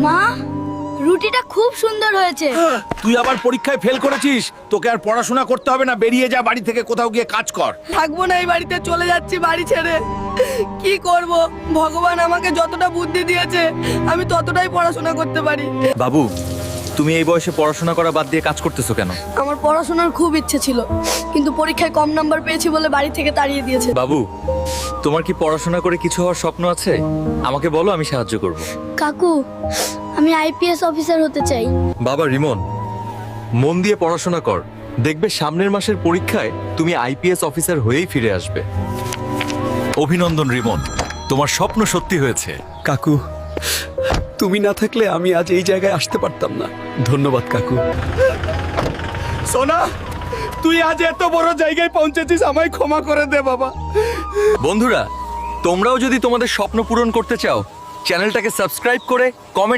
মা, রুটিটা খুব সুন্দর হয়েছে। তুই আবার পরীক্ষায় ফেল করেছিস, তোকে আর পড়াশোনা করতে হবে না, বেরিয়ে যা বাড়ি থেকে, কোথাও গিয়ে কাজ কর। থাকবো না এই বাড়িতে, চলে যাচ্ছি বাড়ি ছেড়ে। কি করব, ভগবান আমাকে যতটা বুদ্ধি দিয়েছে আমি ততটাই পড়াশোনা করতে পারি। বাবু, তুমি এই বয়সে পড়াশোনা করা বাদ দিয়ে কাজ করতেছো কেন? আমার পড়াশোনার খুব ইচ্ছে ছিল, কিন্তু পরীক্ষায় কম নাম্বার পেয়েছি বলে বাড়ি থেকে তাড়িয়ে দিয়েছে। বাবু, তোমার কি পড়াশোনা করে কিছু হওয়ার স্বপ্ন আছে? আমাকে বলো, আমি সাহায্য করব। কাকু, আমি আইপিএস অফিসার হতে চাই। বাবা রিমন, মন দিয়ে পড়াশোনা কর, দেখবে সামনের মাসের পরীক্ষায় তুমি আইপিএস অফিসার হয়েই ফিরে আসবে। অভিনন্দন রিমন, তোমার স্বপ্ন সত্যি হয়েছে। কাকু, তুমি না থাকলে আমি আজ এই জায়গায় আসতে পারতাম না। ধন্যবাদ কাকু। সোনা, তুই আজ এত বড় জায়গায় পৌঁছেছিস, আমায় ক্ষমা করে দে বাবা। বন্ধুরা, তোমরাও যদি তোমাদের স্বপ্ন পূরণ করতে চাও, চ্যানেলটাকে সাবস্ক্রাইব করে কমেন্ট